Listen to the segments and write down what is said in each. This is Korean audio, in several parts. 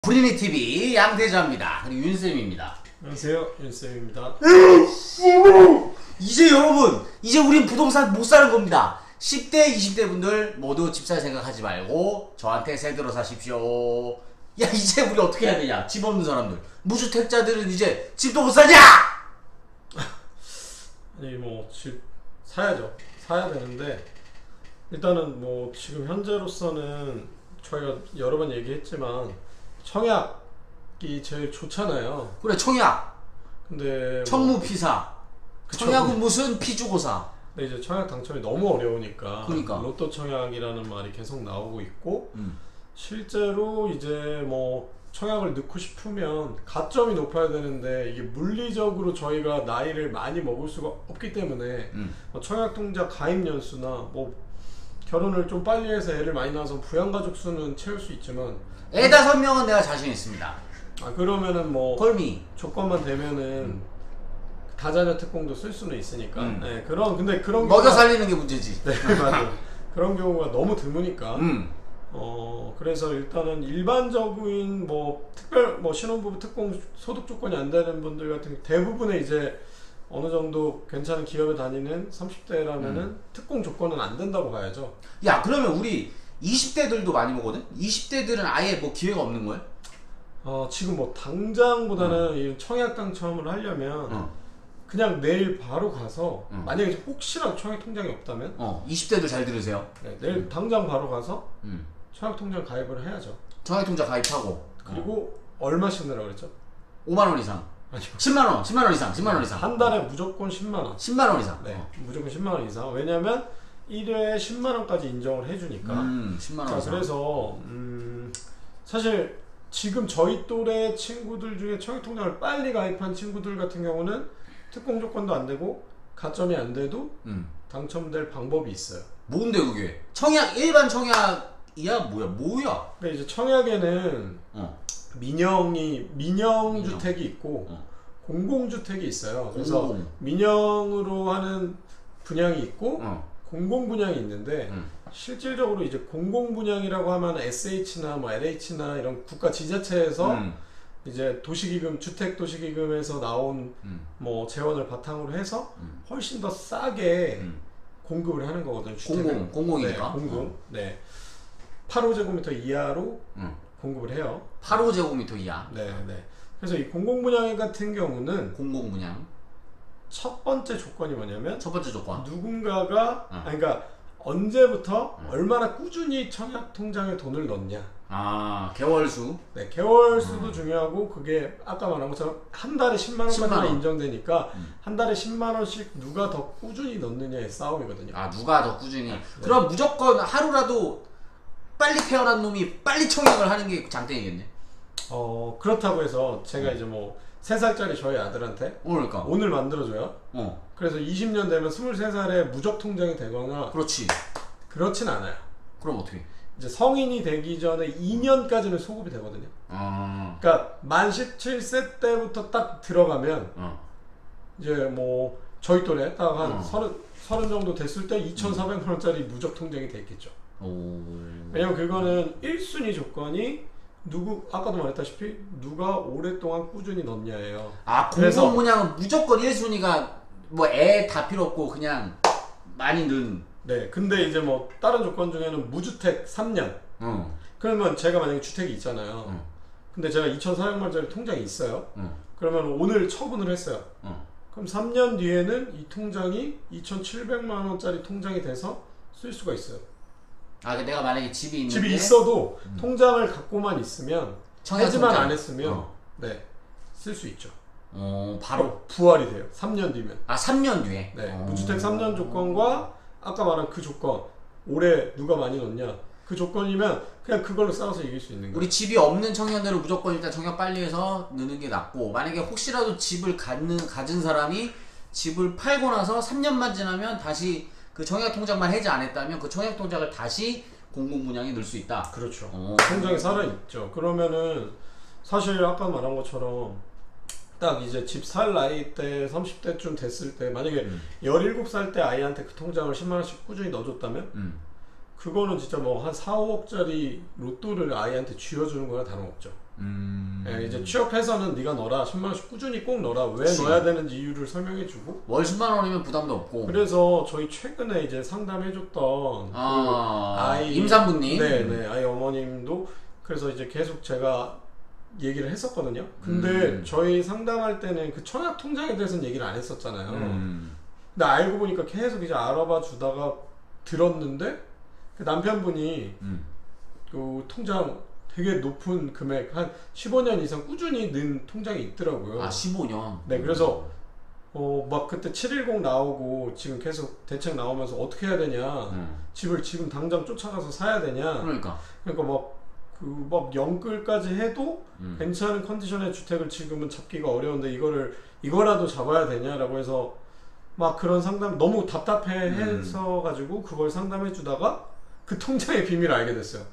브리니TV 양대자입니다. 그리고 윤쌤입니다. 안녕하세요, 윤쌤입니다. 이제 여러분, 이제 우린 부동산 못 사는 겁니다. 10대, 20대 분들 모두 집 살 생각하지 말고 저한테 새 들어 사십시오. 야, 이제 우리 어떻게 해야 되냐? 집 없는 사람들, 무주택자들은 이제 집도 못 사냐? 아니 뭐 집 사야죠. 사야 되는데 일단은 뭐 지금 현재로서는 저희가 여러 번 얘기했지만 청약이 제일 좋잖아요. 그래, 청약. 근데 청무피사. 그쵸. 청약은 무슨 피주고사. 근데 이제 청약 당첨이 너무 어려우니까 그러니까. 로또 청약이라는 말이 계속 나오고 있고 실제로 이제 뭐 청약을 넣고 싶으면 가점이 높아야 되는데 이게 물리적으로 저희가 나이를 많이 먹을 수가 없기 때문에 뭐 청약통장 가입 연수나 뭐 결혼을 좀 빨리 해서 애를 많이 낳아서 부양가족 수는 채울 수 있지만 애 5명은 내가 자신 있습니다. 아 그러면은 뭐 콜미. 조건만 되면은 다자녀 특공도 쓸 수는 있으니까 네, 근데 그런 먹여 살리는 게 문제지. 네, 맞아요. 그런 경우가 너무 드무니까 그래서 일단은 일반적인 뭐 특별 뭐 신혼부부 특공 소득 조건이 안 되는 분들 같은 경우 대부분의 이제 어느 정도 괜찮은 기업에 다니는 30대라면은 특공 조건은 안 된다고 봐야죠. 야, 그러면 우리 20대들도 많이 보거든? 20대들은 아예 뭐 기회가 없는 거야? 지금 뭐 당장보다는 이 청약 당첨을 하려면 그냥 내일 바로 가서 만약에 혹시라도 청약 통장이 없다면 20대들 잘 들으세요. 네, 내일 당장 바로 가서 청약 통장 가입을 해야죠. 청약통장 가입하고 그리고 얼마씩 내라고 그랬죠? 5만원 이상. 아니요. 10만원, 10만원 이상, 10만원 이상. 한 달에 무조건 10만원. 10만원 이상. 네, 무조건 10만원 이상. 왜냐면 1회에 10만원까지 인정을 해주니까. 10만원 자, 이상. 그래서 사실 지금 저희 또래 친구들 중에 청약통장을 빨리 가입한 친구들 같은 경우는 특공 조건도 안 되고 가점이 안 돼도 당첨될 방법이 있어요. 뭔데 그게? 청약, 일반 청약이야? 뭐야? 그러니까 이제 청약에는 민영 주택이 있고 공공주택이 있어요. 그래서 민영으로 하는 분양이 있고 공공 분양이 있는데 실질적으로 이제 공공 분양이라고 하면 SH나 뭐 LH나 이런 국가 지자체에서 이제 도시기금 주택 도시기금에서 나온 뭐 재원을 바탕으로 해서 훨씬 더 싸게 공급을 하는 거거든요. 주택을. 공공이니까. 네, 공공. 네. 8호제곱미터 이하로 공급을 해요. 8호제곱미터 이하. 네. 그래서 이 공공분양 같은 경우는 공공분양. 첫 번째 조건이 뭐냐면 첫 번째 조건. 누군가가 그러니까 언제부터 얼마나 꾸준히 청약통장에 돈을 넣냐. 개월수. 네, 개월수도 중요하고 그게 아까 말한 것처럼 한 달에 10만원까지 인정되니까 한 달에 10만원씩 누가 더 꾸준히 넣느냐의 싸움이거든요. 누가 더 꾸준히. 그럼 무조건 하루라도 빨리 태어난 놈이 빨리 청약을 하는 게 장땡이겠네. 그렇다고 해서 제가 이제 뭐 3살짜리 저희 아들한테 그러니까. 오늘 만들어줘요. 그래서 20년 되면 23살에 무적 통장이 되거나 그렇지. 그렇진 않아요. 그럼 어떻게? 이제 성인이 되기 전에 2년까지는 소급이 되거든요. 그러니까 만 17세 때부터 딱 들어가면 이제 뭐 저희 또래 딱 한 30 정도 됐을 때 2,400만 원짜리 무적 통장이 돼 있겠죠. 왜냐면 그거는 1순위 조건이 아까도 말했다시피 누가 오랫동안 꾸준히 넣냐예요. 공공분양은 무조건 1순위가 뭐 애 다 필요 없고 그냥 많이 는. 네, 근데 이제 뭐 다른 조건 중에는 무주택 3년. 그러면 제가 만약에 주택이 있잖아요. 근데 제가 2,400만 원짜리 통장이 있어요. 그러면 오늘 처분을 했어요. 그럼 3년 뒤에는 이 통장이 2,700만 원짜리 통장이 돼서 쓸 수가 있어요. 내가 만약에 집이 있어도 통장을 갖고만 있으면 해지만 통장. 안 했으면 쓸 수 있죠. 바로 부활이 돼요. 3년 뒤면. 3년 뒤에. 네, 무주택 3년 조건과 아까 말한 그 조건 올해 누가 많이 넣냐 그 조건이면 그냥 그걸로 싸워서 이길 수 있는 거예요. 우리 집이 없는 청년들은 무조건 일단 청약 빨리 해서 넣는 게 낫고, 만약에 혹시라도 집을 가진 사람이 집을 팔고 나서 3년만 지나면 다시 그 청약통장만 해지 안 했다면 그 청약통장을 다시 공공분양에 넣을 수 있다. 그렇죠. 통장이 살아있죠. 그러면은 사실 아까 말한 것처럼 딱 이제 집 살 나이 때 30대쯤 됐을 때 만약에 17살 때 아이한테 그 통장을 10만원씩 꾸준히 넣어줬다면 그거는 진짜 뭐 한 4, 5억짜리 로또를 아이한테 쥐어주는 거나 다름없죠. 예, 이제 취업해서는 네가 넣어라 10만 원씩 꾸준히 꼭 넣어라 왜 그치. 넣어야 되는지 이유를 설명해주고 월 10만 원이면 부담도 없고. 그래서 저희 최근에 이제 상담해줬던 그 아이 임산부님. 네네 아이 어머님도 그래서 이제 계속 제가 얘기를 했었거든요. 근데 저희 상담할 때는 그 청약 통장에 대해서는 얘기를 안 했었잖아요. 근데 알고 보니까 계속 이제 알아봐 주다가 들었는데 그 남편분이 그 통장 되게 높은 금액 한 15년 이상 꾸준히 넣은 통장이 있더라고요. 아 15년. 네, 그래서 막 그때 710 나오고 지금 계속 대책 나오면서 어떻게 해야 되냐, 집을 지금 당장 쫓아가서 사야 되냐. 그러니까 막 영끌까지 해도 괜찮은 컨디션의 주택을 지금은 잡기가 어려운데 이거라도 잡아야 되냐라고 해서 막 그런 상담 너무 답답해 해서 가지고 그걸 상담해 주다가 그 통장의 비밀을 알게 됐어요.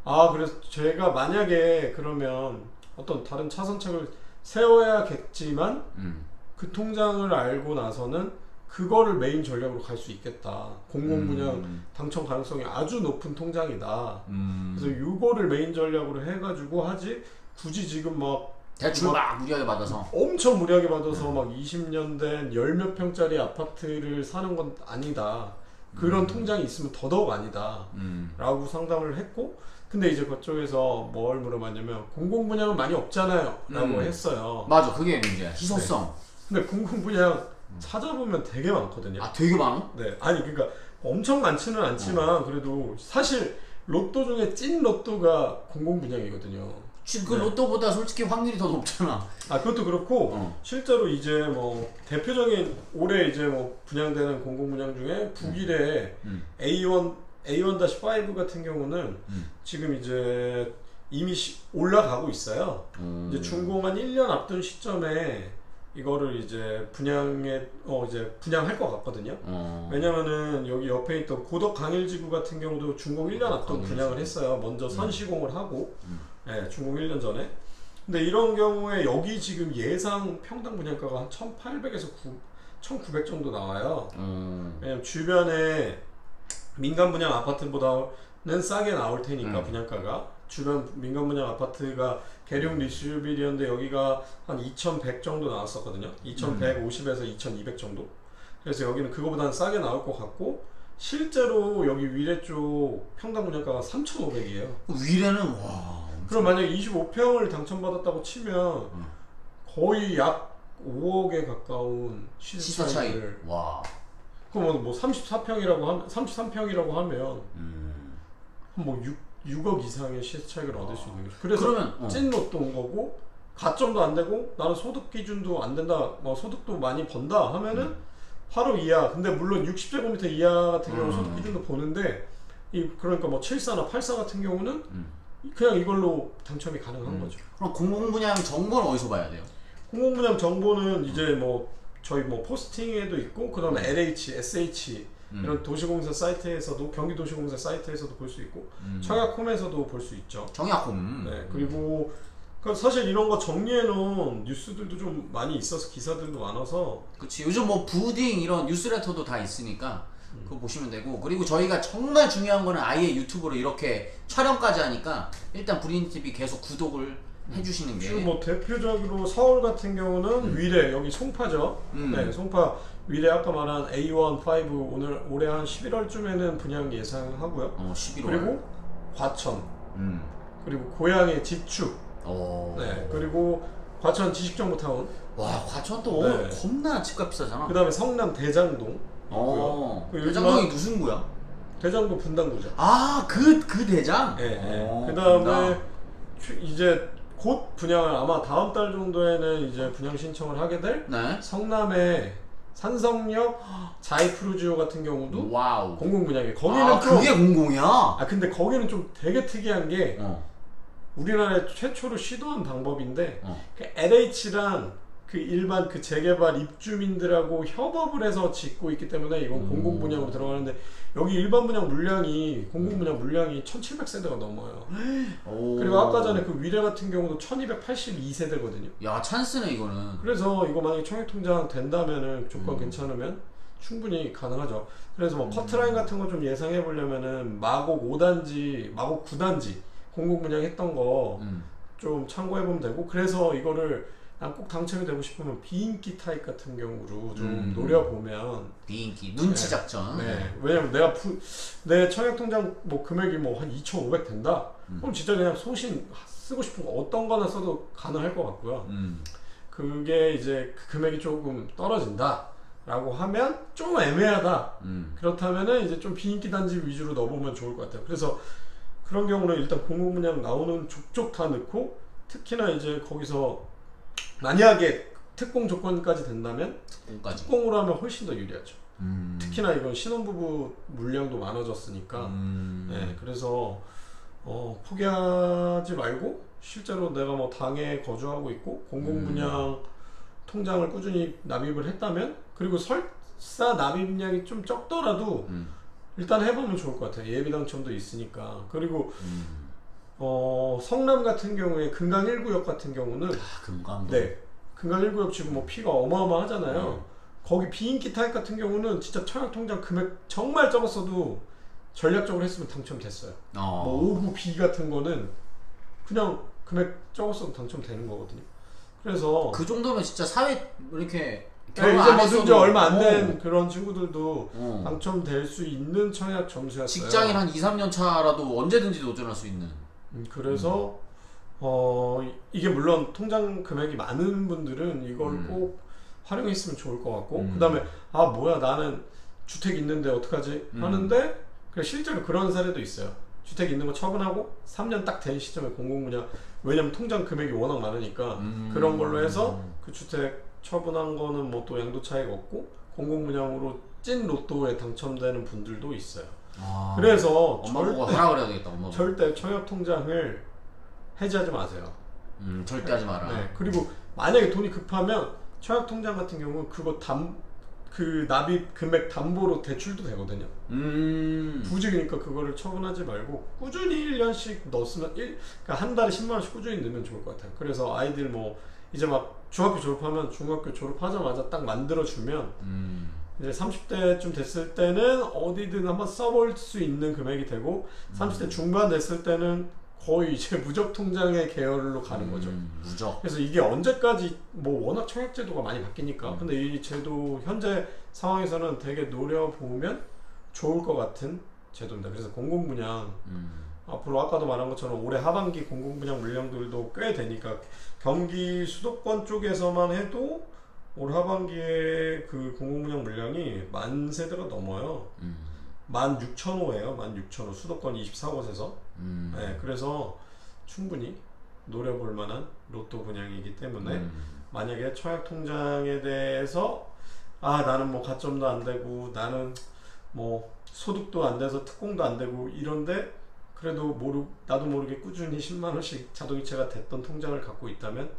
아, 그래서 제가 만약에 그러면 어떤 다른 차선책을 세워야겠지만 그 통장을 알고 나서는 그거를 메인 전략으로 갈 수 있겠다. 공공분양 당첨 가능성이 아주 높은 통장이다. 그래서 이거를 메인 전략으로 해가지고 하지 굳이 지금 막 대출 막 무리하게 받아서 엄청 무리하게 받아서 막 20년 된 10몇 평짜리 아파트를 사는 건 아니다. 그런 통장이 있으면 더더욱 아니다. 라고 상담을 했고 근데 이제 그쪽에서 뭘 물어봤냐면 공공분양은 많이 없잖아요 라고 했어요. 맞아, 그게 문제야. 희소성. 네. 근데 공공분양 찾아보면 되게 많거든요. 아, 되게 많아? 네, 아니 그러니까 엄청 많지는 않지만 그래도 사실 로또 중에 찐 로또가 공공분양이거든요. 그 네. 로또보다 솔직히 확률이 더 높잖아. 아, 그것도 그렇고 실제로 이제 뭐 대표적인 올해 이제 뭐 분양되는 공공분양 중에 북일의 A1-5 같은 경우는 지금 이제 이미 올라가고 있어요. 이제 준공한 1년 앞둔 시점에 이거를 이제 이제 분양할 것 같거든요. 왜냐면은 여기 옆에 있던 고덕 강일지구 같은 경우도 준공 1년 앞둔 분양을 했어요. 먼저 선시공을 하고 네, 준공 1년 전에. 근데 이런 경우에 여기 지금 예상 평당 분양가가 한 1,800에서 1,900 정도 나와요. 왜냐면 주변에 민간 분양 아파트보다는 싸게 나올 테니까 분양가가 주변 민간 분양 아파트가 계룡 리슈빌이었는데 여기가 한 2,100 정도 나왔었거든요. 2,150에서 2,200 정도. 그래서 여기는 그거보다는 싸게 나올 것 같고 실제로 여기 위례 쪽 평당 분양가가 3,500이에요. 위례는 와. 그럼 만약에 25평을 당첨받았다고 치면 거의 약 5억에 가까운 시세 차이를. 와. 그럼 뭐 33평이라고 하면 뭐 6억 이상의 시세 차익을 얻을 수 있는 거죠. 그래서 그러면 찐 로또인 거고 가점도 안 되고 나는 소득 기준도 안 된다. 뭐 소득도 많이 번다 하면은 8억 이하. 근데 물론 60제곱미터 이하 같은 경우는 소득 기준도 보는데 그러니까 뭐 74나 84 같은 경우는 그냥 이걸로 당첨이 가능한 거죠. 그럼 공공분양 정보는 어디서 봐야 돼요? 공공분양 정보는 이제 뭐 저희 뭐 포스팅에도 있고 그다음에 LH, SH 이런 도시공사 사이트에서도 경기도시공사 사이트에서도 볼 수 있고 청약홈에서도 볼 수 있죠. 청약홈. 네, 그리고 사실 이런 거 정리해 놓은 뉴스들도 좀 많이 있어서 기사들도 많아서. 그치, 요즘 뭐 부딩 이런 뉴스레터도 다 있으니까 그거 보시면 되고, 그리고 저희가 정말 중요한 거는 아예 유튜브로 이렇게 촬영까지 하니까 일단 브리인TV 계속 구독을 해주시는 게. 지금 뭐 대표적으로 서울 같은 경우는 위례, 여기 송파죠. 네, 송파 위례 아까 말한 A1-5 올해 한 11월쯤에는 분양 예상하고요. 11월. 그리고 과천, 그리고 고향의 지축, 네, 그리고 과천 지식정보타운. 와, 과천 또 네. 겁나 집값 비싸잖아. 그 다음에 성남 대장동. 대장동이 무슨 구야? 대장동 분당구죠. 아, 그 대장? 네. 그 다음에 이제 곧 분양을 아마 다음 달 정도에는 이제 분양 신청을 하게 될 성남의 산성역 자이프루지오 같은 경우도 와우. 공공분양이에요. 거기는 좀, 그게 공공이야? 근데 거기는 좀 되게 특이한 게 우리나라에 최초로 시도한 방법인데 그 LH랑 그 일반 그 재개발 입주민들하고 협업을 해서 짓고 있기 때문에 이건 공공분양으로 들어가는데 여기 일반 분양 물량이 공공분양 물량이 1700세대가 넘어요. 그리고 아까 전에 그 위례 같은 경우도 1282세대거든요. 야, 찬스네 이거는. 그래서 이거 만약에 청약통장 된다면은 조건 괜찮으면 충분히 가능하죠. 그래서 뭐 커트라인 같은 거 좀 예상해 보려면은 마곡 5단지, 마곡 9단지 공공분양 했던 거 좀 참고해보면 되고, 그래서 이거를 난 꼭 당첨이 되고 싶으면 비인기 타입 같은 경우로 좀 노려보면 비인기 눈치 작전. 네. 왜냐면 내 청약통장 뭐 금액이 뭐 한 2,500 된다. 그럼 진짜 그냥 소신 쓰고 싶은 거 어떤 거나 써도 가능할 것 같고요. 그게 이제 그 금액이 조금 떨어진다 라고 하면 좀 애매하다. 그렇다면은 이제 좀 비인기 단지 위주로 넣어보면 좋을 것 같아요. 그래서 그런 경우는 일단 공공분양 나오는 족족 다 넣고, 특히나 이제 거기서 만약에 특공 조건까지 된다면 특공으로 하면 훨씬 더 유리하죠. 특히나 이건 신혼부부 물량도 많아졌으니까. 네, 그래서 포기하지 말고, 실제로 내가 뭐 당에 거주하고 있고 공공분양 통장을 꾸준히 납입을 했다면, 그리고 설사 납입량이 좀 적더라도 일단 해보면 좋을 것 같아요. 예비 당첨도 있으니까. 그리고 성남 같은 경우에 금강 1구역 같은 경우는 금강도. 네, 금강 1구역 지금 뭐 피가 어마어마하잖아요. 거기 비인기 타입 같은 경우는 진짜 청약통장 금액 정말 적었어도 전략적으로 했으면 당첨됐어요. 뭐 5구 B 같은 거는 그냥 금액 적었어도 당첨되는 거거든요. 그래서 그 정도면 진짜 사회 이렇게 네, 이제 뭐든 지 얼마 안 된 그런 친구들도 당첨될 수 있는 청약 점수였어요. 직장인 한 2, 3년 차라도 언제든지 도전할 수 있는. 그래서 이게 물론 통장 금액이 많은 분들은 이걸 꼭 활용했으면 좋을 것 같고, 그 다음에 아 뭐야 나는 주택 있는데 어떡하지 하는데, 실제로 그런 사례도 있어요. 주택 있는 거 처분하고 3년 딱 된 시점에 공공분양, 왜냐면 통장 금액이 워낙 많으니까 그런 걸로 해서 그 주택 처분한 거는 뭐 또 양도 차익 없고 공공분양으로 찐 로또에 당첨되는 분들도 있어요. 그래서 엄마 보고 하라 그래야 되겠다. 엄마 보고. 절대 청약통장을 해지하지 마세요. 절대 하지 마라. 네, 그리고 만약에 돈이 급하면 청약통장 같은 경우는 그거 그 납입 금액 담보로 대출도 되거든요. 굳이 그러니까 그거를 처분하지 말고 꾸준히 1년씩 넣었으면 그러니까 한 달에 10만 원씩 꾸준히 넣으면 좋을 것 같아요. 그래서 아이들 뭐 이제 막 중학교 졸업하면 중학교 졸업하자마자 딱 만들어주면 이제 30대쯤 됐을 때는 어디든 한번 써볼 수 있는 금액이 되고 30대 중반 됐을 때는 거의 이제 무적 통장의 계열로 가는 거죠. 무적. 그래서 이게 언제까지 뭐 워낙 청약 제도가 많이 바뀌니까 근데 이 제도 현재 상황에서는 되게 노려보면 좋을 것 같은 제도입니다. 그래서 공공분양 앞으로 아까도 말한 것처럼 올해 하반기 공공분양 물량들도 꽤 되니까 경기 수도권 쪽에서만 해도 올 하반기에 그 공공분양 물량이 10,000세대가 넘어요. 16,000호예요. 16,000호 수도권 24곳에서. 네, 그래서 충분히 노려볼 만한 로또 분양이기 때문에 만약에 청약통장에 대해서 아 나는 뭐 가점도 안 되고 나는 뭐 소득도 안 돼서 특공도 안 되고 이런데 그래도 나도 모르게 꾸준히 10만원씩 자동이체가 됐던 통장을 갖고 있다면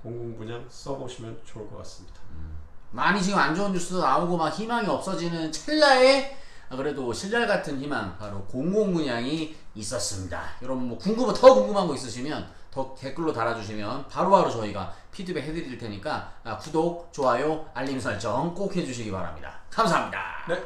공공분양 써보시면 좋을 것 같습니다. 많이 지금 안 좋은 뉴스도 나오고 막 희망이 없어지는 찰나에 그래도 신랄 같은 희망, 바로 공공분양이 있었습니다. 여러분 뭐 더 궁금한 거 있으시면 더 댓글로 달아주시면 바로바로 저희가 피드백 해드릴 테니까 구독, 좋아요, 알림 설정 꼭 해주시기 바랍니다. 감사합니다. 네.